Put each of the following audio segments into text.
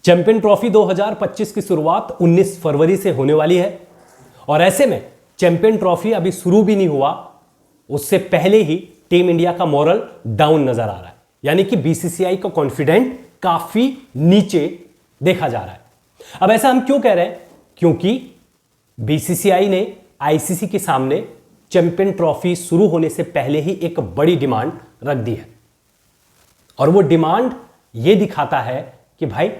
Champion trophy 2025 की शुरुआत 19 फरवरी से होने वाली है और ऐसे में चैंपियन ट्रॉफी अभी शुरू भी नहीं हुआ, उससे पहले ही टीम इंडिया का मोरल डाउन नजर आ रहा है। यानी कि बीसीसीआई का कॉन्फिडेंट काफी नीचे देखा जा रहा है। अब ऐसा हम क्यों कह रहे हैं? क्योंकि बीसीसीआई ने आईसीसी के सामने चैंपियन ट्रॉफी शुरू होने से पहले ही एक बड़ी डिमांड रख दी है और वो डिमांड ये दिखाता है कि भाई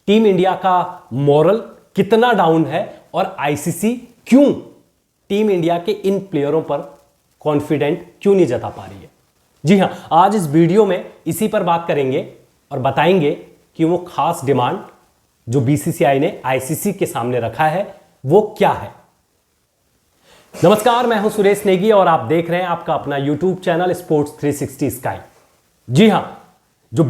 टीम इंडिया का मोरल कितना डाउन है और आईसीसी क्यों टीम इंडिया के इन प्लेयरों पर कॉन्फिडेंट क्यों नहीं जता पा रही है। जी हां, आज इस वीडियो में इसी पर बात करेंगे और बताएंगे कि वो खास डिमांड जो बीसीसीआई ने आईसीसी के सामने रखा है वो क्या है। नमस्कार, मैं हूं सुरेश नेगी और आप देख रहे हैं आपका अपना यूट्यूब चैनल स्पोर्ट्स 360 स्काई। जी हां, जो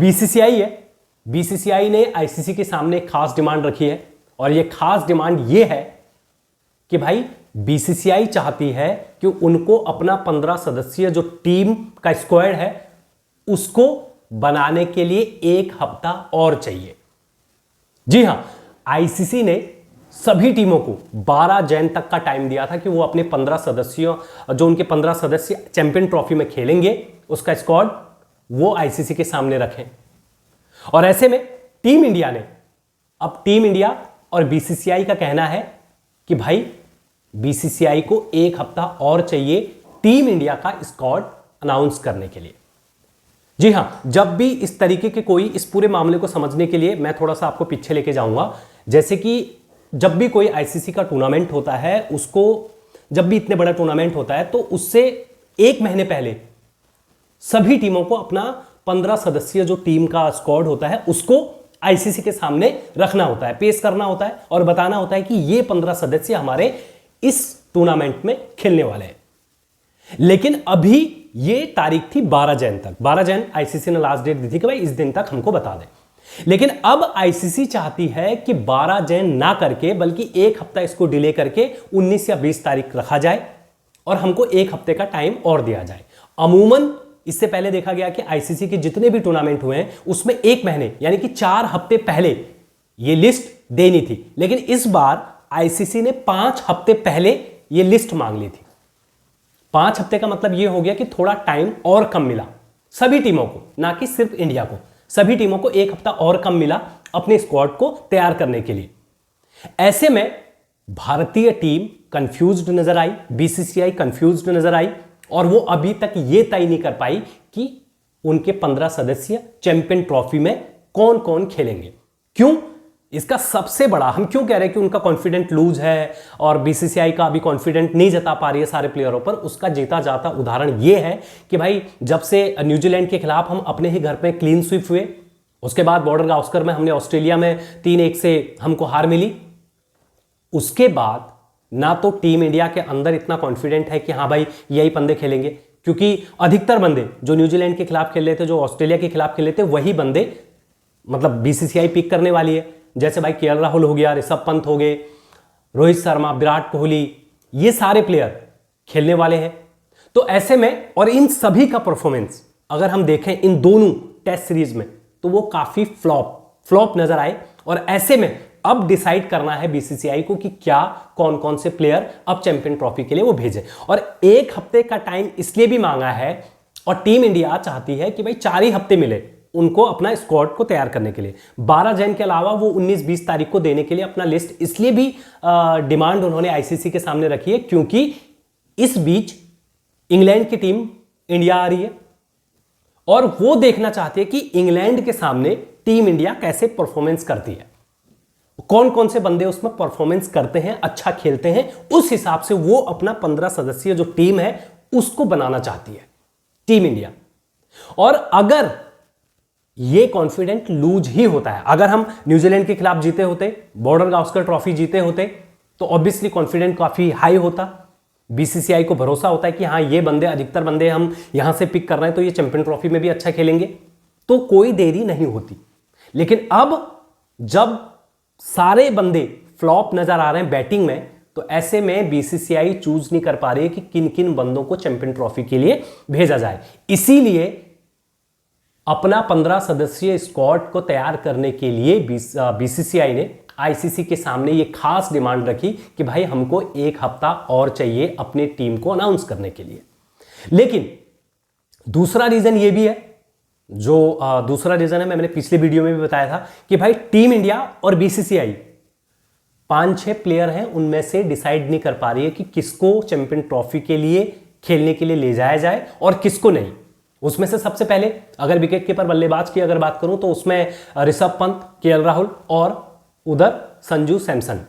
बीसीसीआई ने आईसीसी के सामने खास डिमांड रखी है और ये खास डिमांड ये है कि भाई बीसीसीआई चाहती है कि उनको अपना 15 सदस्यीय जो टीम का स्क्वाड है उसको बनाने के लिए 1 हफ्ता और चाहिए। जी हां, आईसीसी ने सभी टीमों को 12 जैन तक का टाइम दिया था कि वो अपने 15 सदस्यों, जो उनके 15 सदस्य चैंपियन ट्रॉफी में खेलेंगे, उसका स्क्वाड वो आईसीसी के सामने रखें। और ऐसे में टीम इंडिया और बीसीसीआई का कहना है कि भाई बीसीसीआई को 1 हफ्ता और चाहिए टीम इंडिया का स्क्वाड अनाउंस करने के लिए। जी हां, जब भी इस तरीके के कोई इस पूरे मामले को समझने के लिए मैं थोड़ा सा आपको पीछे लेके जाऊंगा। जैसे कि जब भी कोई आईसीसी का टूर्नामेंट होता है, उसको जब भी इतने बड़ा टूर्नामेंट होता है तो उससे 1 महीने पहले सभी टीमों को अपना 15 सदस्यीय जो टीम का स्क्वाड होता है उसको आईसीसी के सामने रखना होता है, पेश करना होता है और बताना होता है कि ये 15 सदस्य हमारे इस टूर्नामेंट में खेलने वाले हैं। लेकिन अभी ये तारीख थी 12 जैन तक। 12 जैन आईसीसी ने लास्ट डेट दी थी कि भाई इस दिन तक हमको बता दें। लेकिन अब आईसीसी चाहती है कि 12 जैन ना करके बल्कि 1 हफ्ता इसको डिले करके 19 या 20 तारीख रखा जाए और हमको 1 हफ्ते का टाइम और दिया जाए। अमूमन इससे पहले देखा गया कि आईसीसी के जितने भी टूर्नामेंट हुए हैं उसमें 1 महीने यानी कि 4 हफ्ते पहले यह लिस्ट देनी थी, लेकिन इस बार आईसीसी ने 5 हफ्ते पहले यह लिस्ट मांग ली थी। 5 हफ्ते का मतलब यह हो गया कि थोड़ा टाइम और कम मिला सभी टीमों को, ना कि सिर्फ इंडिया को। सभी टीमों को 1 हफ्ता और कम मिला अपने स्क्वाड को तैयार करने के लिए। ऐसे में भारतीय टीम कंफ्यूज्ड नजर आई, बीसीसीआई कंफ्यूज्ड नजर आई और वो अभी तक ये तय नहीं कर पाई कि उनके 15 सदस्य चैंपियन ट्रॉफी में कौन कौन खेलेंगे। क्यों? इसका सबसे बड़ा, हम क्यों कह रहे हैं कि उनका कॉन्फिडेंट लूज है और बीसीसीआई का अभी कॉन्फिडेंट नहीं जता पा रही है सारे प्लेयरों पर, उसका जीता जाता उदाहरण यह है कि भाई जब से न्यूजीलैंड के खिलाफ हम अपने ही घर में क्लीन स्वीप हुए, उसके बाद बॉर्डर गावस्कर में हमने ऑस्ट्रेलिया में 3-1 से हमको हार मिली, उसके बाद ना तो टीम इंडिया के अंदर इतना कॉन्फिडेंट है कि हाँ भाई यही बंदे खेलेंगे, क्योंकि अधिकतर बंदे जो न्यूजीलैंड के खिलाफ खेल रहे थे, जो ऑस्ट्रेलिया के खिलाफ खेल रहे थे, वही बंदे मतलब बीसीसीआई पिक करने वाली है। जैसे भाई केएल राहुल हो गया, ऋषभ पंत हो गए, रोहित शर्मा, विराट कोहली, ये सारे प्लेयर खेलने वाले हैं। तो ऐसे में और इन सभी का परफॉर्मेंस अगर हम देखें इन दोनों टेस्ट सीरीज में तो वो काफी फ्लॉप नजर आए और ऐसे में अब डिसाइड करना है बीसीसीआई को कि क्या कौन कौन से प्लेयर अब चैंपियन ट्रॉफी के लिए वो भेजे। और 1 हफ्ते का टाइम इसलिए भी मांगा है और टीम इंडिया चाहती है कि भाई 4 ही हफ्ते मिले उनको अपना स्क्वाड को तैयार करने के लिए। 12 जैन के अलावा वो 19-20 तारीख को देने के लिए अपना लिस्ट इसलिए भी डिमांड उन्होंने आईसीसी के सामने रखी है क्योंकि इस बीच इंग्लैंड की टीम इंडिया आ रही है और वो देखना चाहती है कि इंग्लैंड के सामने टीम इंडिया कैसे परफॉर्मेंस करती है, कौन कौन से बंदे उसमें परफॉर्मेंस करते हैं, अच्छा खेलते हैं, उस हिसाब से वो अपना 15 सदस्यीय जो टीम है उसको बनाना चाहती है टीम इंडिया। और अगर ये कॉन्फिडेंट लूज ही होता है, अगर हम न्यूजीलैंड के खिलाफ जीते होते, बॉर्डर गावस्कर ट्रॉफी जीते होते तो ऑब्वियसली कॉन्फिडेंट काफी हाई होता, बीसीसीआई को भरोसा होता है कि हाँ ये बंदे, अधिकतर बंदे हम यहां से पिक कर रहे हैं तो ये चैंपियन ट्रॉफी में भी अच्छा खेलेंगे, तो कोई देरी नहीं होती। लेकिन अब जब सारे बंदे फ्लॉप नजर आ रहे हैं बैटिंग में, तो ऐसे में बीसीसीआई चूज नहीं कर पा रही है कि किन किन बंदों को चैंपियन ट्रॉफी के लिए भेजा जाए। इसीलिए अपना 15 सदस्यीय स्क्वाड को तैयार करने के लिए बीसीसीआई ने आईसीसी के सामने ये खास डिमांड रखी कि भाई हमको 1 हफ्ता और चाहिए अपनी टीम को अनाउंस करने के लिए। लेकिन दूसरा रीजन ये भी है, जो दूसरा रीजन है मैंने पिछले वीडियो में भी बताया था कि भाई टीम इंडिया और बीसीसीआई 5-6 प्लेयर हैं, उनमें से डिसाइड नहीं कर पा रही है कि किसको चैंपियन ट्रॉफी के लिए खेलने के लिए ले जाया जाए और किसको नहीं। उसमें से सबसे पहले अगर विकेट कीपर बल्लेबाज की अगर बात करूं तो उसमें ऋषभ पंत, केएल राहुल और उधर संजू सैमसन,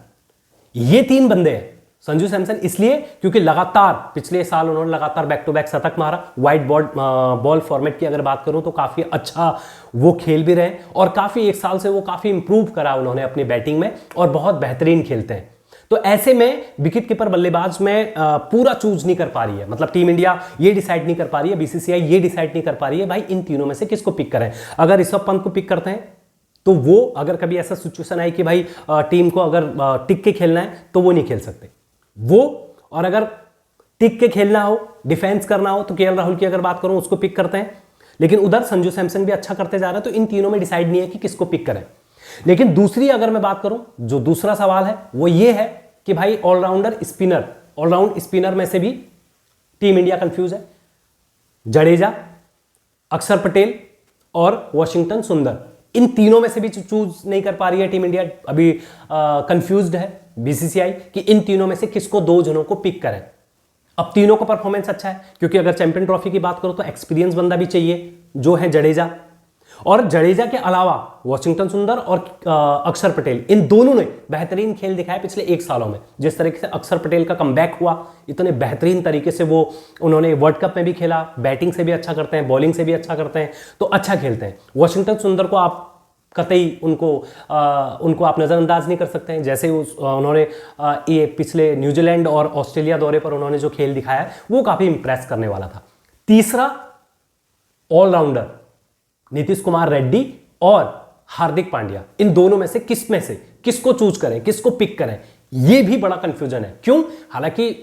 ये 3 बंदे हैं। संजू सैमसन इसलिए क्योंकि लगातार पिछले साल उन्होंने लगातार बैक टू बैक शतक मारा। व्हाइट बॉल फॉर्मेट की अगर बात करूं तो काफी अच्छा वो खेल भी रहे और काफी 1 साल से वो काफी इंप्रूव करा उन्होंने अपनी बैटिंग में और बहुत बेहतरीन खेलते हैं। तो ऐसे में विकेट कीपर बल्लेबाज में पूरा चूज नहीं कर पा रही है, मतलब टीम इंडिया ये डिसाइड नहीं कर पा रही है, बीसीसीआई ये डिसाइड नहीं कर पा रही है भाई इन तीनों में से किसको पिक करें। अगर ऋषभ पंत को पिक करते हैं तो वो अगर कभी ऐसा सिचुएशन आए कि भाई टीम को अगर टिक के खेलना है तो वो नहीं खेल सकते वो, और अगर टिक के खेलना हो, डिफेंस करना हो तो केएल राहुल की अगर बात करूं उसको पिक करते हैं। लेकिन उधर संजू सैमसन भी अच्छा करते जा रहे हैं, तो इन तीनों में डिसाइड नहीं है कि किसको पिक करें। लेकिन दूसरी अगर मैं बात करूं, जो दूसरा सवाल है वो ये है कि भाई ऑलराउंडर स्पिनर, ऑलराउंड स्पिनर में से भी टीम इंडिया कंफ्यूज है। जडेजा, अक्षर पटेल और वॉशिंगटन सुंदर, इन तीनों में से भी चूज नहीं कर पा रही है टीम इंडिया। अभी कंफ्यूज्ड है बीसीसीआई कि इन तीनों में से किसको 2 जनों को पिक करें। अब तीनों का परफॉर्मेंस अच्छा है, क्योंकि अगर चैंपियन ट्रॉफी की बात करो तो एक्सपीरियंस बंदा भी चाहिए जो है जडेजा, और जडेजा के अलावा वॉशिंगटन सुंदर और अक्षर पटेल, इन दोनों ने बेहतरीन खेल दिखाया पिछले 1 सालों में। जिस तरीके से अक्षर पटेल का कमबैक हुआ, इतने बेहतरीन तरीके से वो उन्होंने वर्ल्ड कप में भी खेला, बैटिंग से भी अच्छा करते हैं, बॉलिंग से भी अच्छा करते हैं, तो अच्छा खेलते हैं। वॉशिंगटन सुंदर को आप कतई उनको आप नज़रअंदाज नहीं कर सकते हैं। जैसे उन्होंने ये पिछले न्यूजीलैंड और ऑस्ट्रेलिया दौरे पर उन्होंने जो खेल दिखाया है वो काफ़ी इंप्रेस करने वाला था। तीसरा ऑलराउंडर नीतीश कुमार रेड्डी और हार्दिक पांड्या, इन दोनों में से किसको चूज करें, किसको पिक करें, ये भी बड़ा कंफ्यूजन है। क्यों? हालांकि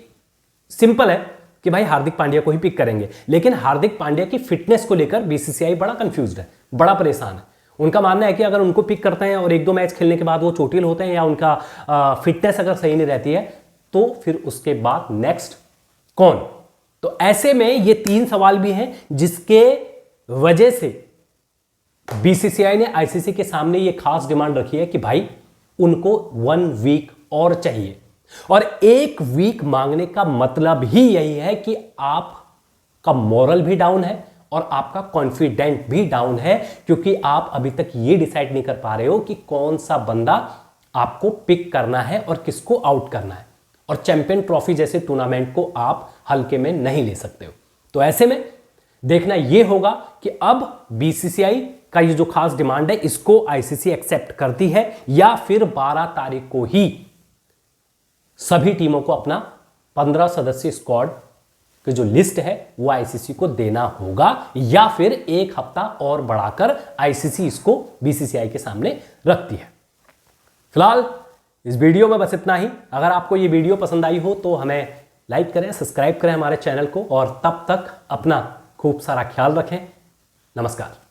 सिंपल है कि भाई हार्दिक पांड्या को ही पिक करेंगे, लेकिन हार्दिक पांड्या की फिटनेस को लेकर बीसीसीआई बड़ा कंफ्यूज्ड है, बड़ा परेशान है। उनका मानना है कि अगर उनको पिक करते हैं और 1-2 मैच खेलने के बाद वो चोटिल होते हैं या उनका फिटनेस अगर सही नहीं रहती है तो फिर उसके बाद नेक्स्ट कौन। तो ऐसे में ये 3 सवाल भी हैं जिसके वजह से बीसीसीआई ने आईसीसी के सामने ये खास डिमांड रखी है कि भाई उनको 1 वीक और चाहिए। और 1 वीक मांगने का मतलब ही यही है कि आपका मोरल भी डाउन है और आपका कॉन्फिडेंट भी डाउन है, क्योंकि आप अभी तक ये डिसाइड नहीं कर पा रहे हो कि कौन सा बंदा आपको पिक करना है और किसको आउट करना है। और चैंपियन ट्रॉफी जैसे टूर्नामेंट को आप हल्के में नहीं ले सकते हो। तो ऐसे में देखना यह होगा कि अब बीसीसीआई का ये जो खास डिमांड है इसको आईसीसी एक्सेप्ट करती है या फिर 12 तारीख को ही सभी टीमों को अपना 15 सदस्यीय स्क्वाड की जो लिस्ट है वो आईसीसी को देना होगा, या फिर 1 हफ्ता और बढ़ाकर आईसीसी इसको बीसीसीआई के सामने रखती है। फिलहाल इस वीडियो में बस इतना ही। अगर आपको ये वीडियो पसंद आई हो तो हमें लाइक करें, सब्सक्राइब करें हमारे चैनल को, और तब तक अपना खूब सारा ख्याल रखें। नमस्कार।